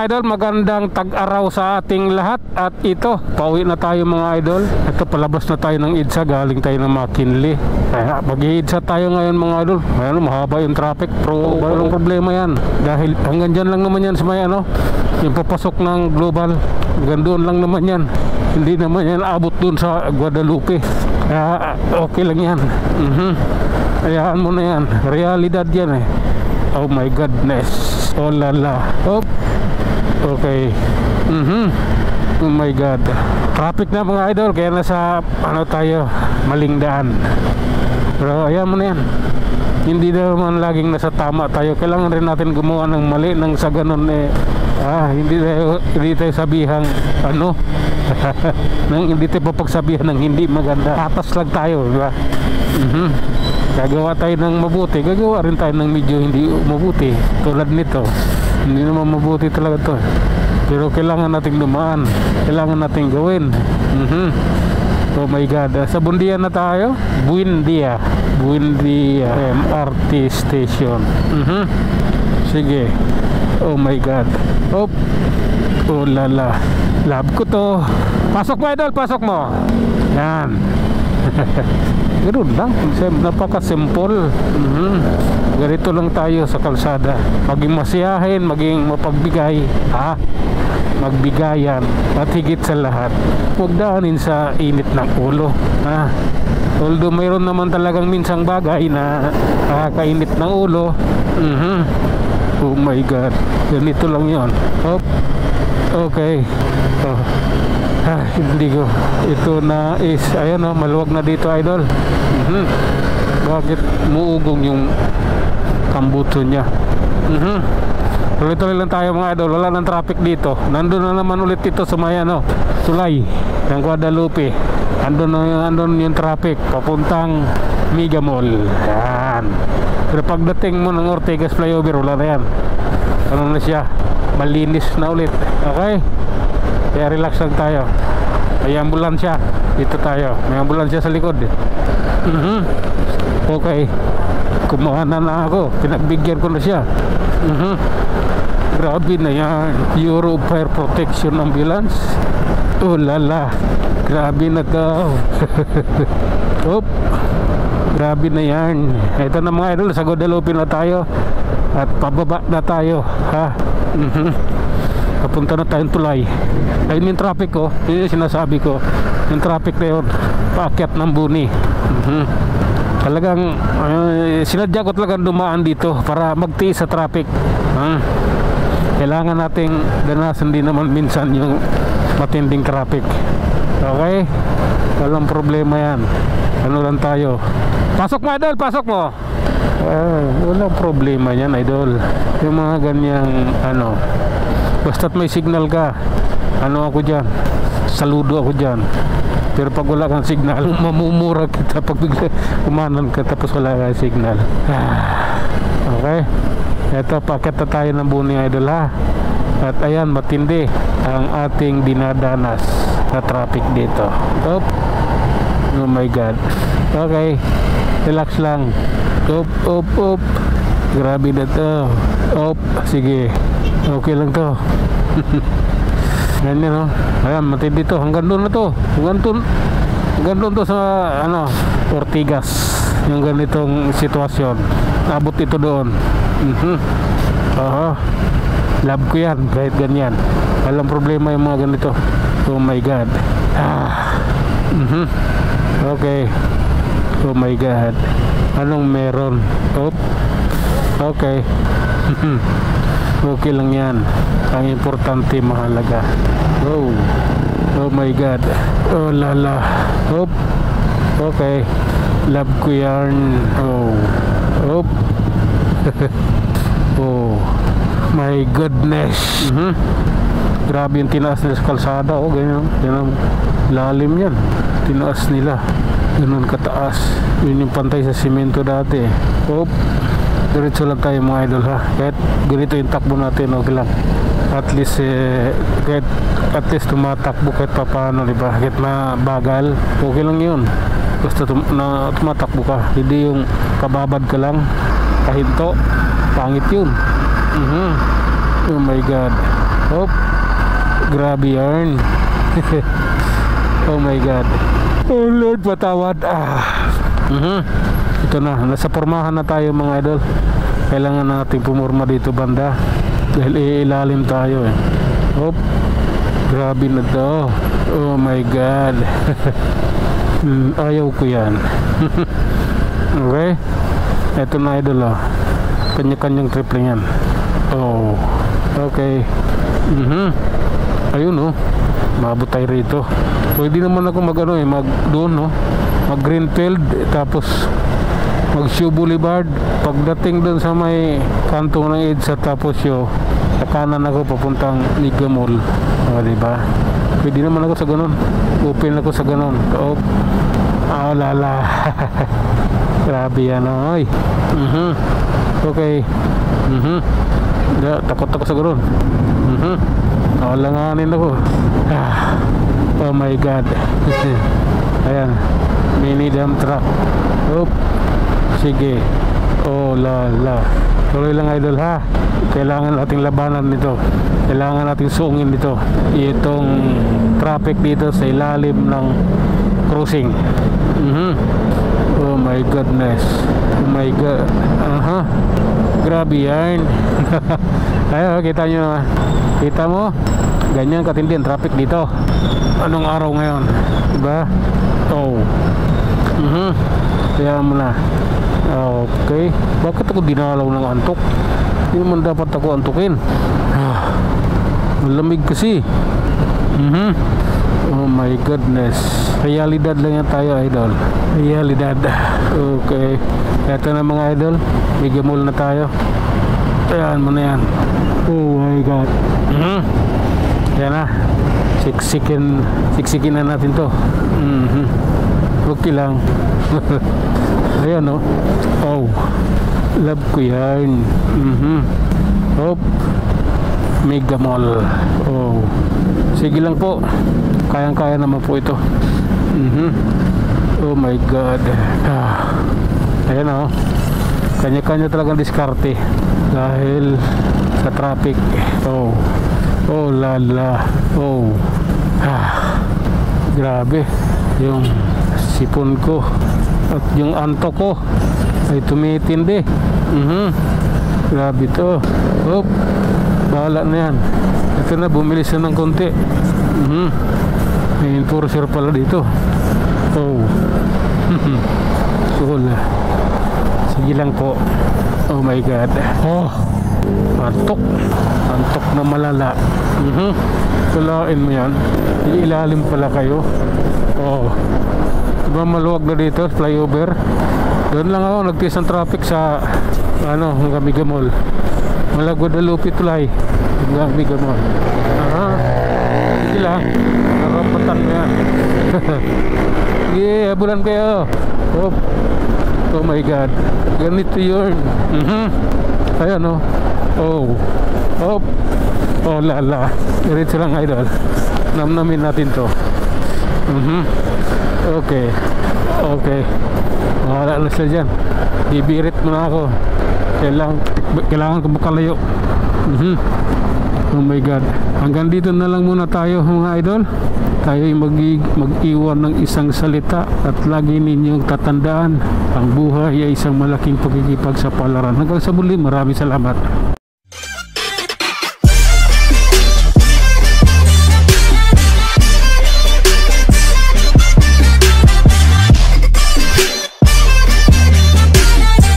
mga idol, magandang tag-araw sa ating lahat. At ito, pauwi na tayo mga idol. Ito, palabas na tayo ng EDSA, galing tayo ng McKinley. Kaya mag-EDSA tayo ngayon mga idol. Ayan, mahaba yung traffic, pero walang problema yan. Dahil hanggang dyan lang naman yan sa may yung papasok ng Global. Hanggang doon lang naman yan. Hindi naman yan abot doon sa Guadalupe. Kaya okay lang yan. Hayaan mo na yan. Realidad yan eh. Oh my goodness. Oh lala. Oh. Okay. Oh my god. Traffic na mga idol. Kaya nasa tayo, maling daan. Pero ayan mo na yan. Hindi naman laging nasa tama tayo. Kailangan rin natin gumawa ng mali nang sa ganun hindi tayo sabihang nang hindi tayo papagsabihan ng hindi maganda. Tatas lang tayo, di ba? Gagawa tayo ng mabuti, gagawa rin tayo ng medyo hindi mabuti. Tulad nito, hindi naman mabuti talaga to. Pero kailangan nating dumaan, kailangan nating gawin. Oh my god, sa Buendia na tayo. Buendia MRT station. Sige. Oh my god. Oh lala. Love ko to. Pasok mo idol, pasok mo. Yan. Ganoon lang, napaka-simple. Ganito lang tayo sa kalsada. Maging masiyahin, maging mapagbigay, magbigayan, at higit sa lahat, huwag daanin sa init ng ulo. Although mayroon naman talagang minsang bagay na nakakainit ng ulo. Oh my god, ganito lang yon. Okay. Hindi ko ito na is maluwag na dito idol. Bakit muugong yung kambuto niya? Tuloy-tuloy lang tayo mga idol. Wala nang traffic dito. Nandun na naman ulit ito sa may tulay ng Guadalupe. Andun yung traffic papuntang Mega Mall. Yan. Pero pagdating mo ng Ortigas flyover, wala na yan. Ano na siya, malinis na ulit. Okay, kaya relax lang tayo. May ambulansya dito tayo, may ambulansya sa likod. Okay, kumana na ako, pinagbigyan ko na siya. Grabe na yan, Euro Fire Protection Ambulance. Oh lala, grabe na daw. Grabe na yan. Ito na mga idol, sa Guadalupe na tayo. At pababa na tayo, papunta na tayong tulay. Ayun yung traffic ko, yun yung sinasabi ko. Yung traffic na yun, paakyat ng Buni. Talagang sinadya ko talagang dumaan dito para magtiis sa traffic. Kailangan nating danasan din naman minsan yung matinding traffic. Okay, walang problema yan. Ano lang tayo. Pasok mo idol, pasok mo. Walang problema yan idol. Yung mga ganyang basta't may signal ka, ako dyan, saludo ako dyan. Pero pag wala kang signal, mamumura kita pag bigla kumanan ka tapos wala kang signal. Okay, eto, paket na tayo ng Buni idol ha. At ayan, matindi ang ating dinadanas na traffic dito. Oh my god. Okay, relax lang. Op. Grabe na to. Sige. Okay lang to. Ganyan ayan, matindi to. Hanggang doon na to. Hanggang doon to sa Ortigas. Yung ganitong sitwasyon. Abot ito doon. Love ko yan kahit ganyan. Walang problema yung mga ganito. Oh my god. Okay. Oh my god. Anong meron? Okay. Okay lang yan. Ang importante, mahalaga. Oh my god. Oh lala. Okay. Love ko yan. Oh my goodness. Grabe yung tinaas nila sa kalsada. Ganyan. Lalim yan. Tinaas nila. Ganun kataas. Yun yung pantay sa simento dati. Diretso lang tayo mga idol ha. Kahit ganito yung takbo natin, okay lang. At least tumatakbo kahit paano, diba? Kahit mabagal, okay lang yun. Basta tumatakbo ka. Hindi yung kababad ka lang, kahinto. Pangit yun. Oh my god. Oh, grabe yarn. Oh my god. Oh Lord, patawad. Ito na, nasa pormahan na tayo mga idol. Kailangan natin pumurma dito banda dahil ilalim tayo eh. Oh, grabe na to. Oh my god. Ayaw ko yan. Okay, eto na idol oh. Kanya-kanyang trip lang yan. Oh, okay. Ayun oh, maabot tayo rito. Pwede naman ako mag ano eh, mag doon no, mag Greenfield, tapos mag Shoe Boulevard. Pagdating doon sa may kanto ng EDSA, tapos yo sa kanan ako papuntang Mega Mall. Diba? Pwede naman ako sa ganun. Open ako sa ganun. Oh, lala. Grabe yan oy. Okay. Takot ako sa ganun. Langanin ako. Oh my god. Ayan, mini dump truck. Oh, sige. Oh lala. Tuloy lang idol ha. Kailangan nating labanan nito. Kailangan nating sungin dito itong traffic dito sa ilalim ng crossing. Oh my goodness. Oh my god. Grabe yan. Ayo, kita nyo. Kita mo? Ganyan katindi ang traffic dito. Anong araw ngayon? Diba? Oh. Kaya mo na. Okay. Bakit ako dinalaw ng antok? Hindi naman dapat ako antukin. Malamig kasi. Oh my goodness. Realidad lang yan tayo idol. Realidad. Okay. Eto na mga idol, Mega Mall na tayo. Ayan mo na yan. Oh my god. Yan na. Siksikin na natin to. Okay lang. Ayan o. Oh, love ko yan. Oh, Mega Mall. Oh, sige lang po, kayang-kaya naman po ito. Oh my god. Ayan o, kanya-kanya talagang diskarte dahil sa traffic. Oh, oh lala. Oh, grabe. Yung sipon ko at yung antok ko ay tumitindi. Grabe to. Oh, bahala na yan. Ito na, bumilis na ng konti. May enforcer pala dito. Oh. Cool. Sige lang po. Oh my god. Oh, antok. Antok na malala. Tulain mo yan. Ilalim pala kayo. Oh, diba maluwag na dito, flyover. Doon lang ako nagtiis ng traffic sa ano, hanggang Mega Mall. Mala Guadalupe tulay hanggang Mega Mall. Sige lang, narapatan mo yan. Yeah, habulan kayo. Oh, oh my god, ganito yun. Ayan o. Oh, oh, oh lala. Diretso lang idol, namnamin natin to. Okay. Okay, wala na sila dyan. Ibirit mo na ako. Kailangan ko makalayo. Oh my god. Hanggang dito na lang muna tayo mga idol. Tayo ay mag-iwan ng isang salita. At lagi ninyong tatandaan, ang buhay ay isang malaking pagkikipag sa palaran. Hanggang sa muli, maraming salamat.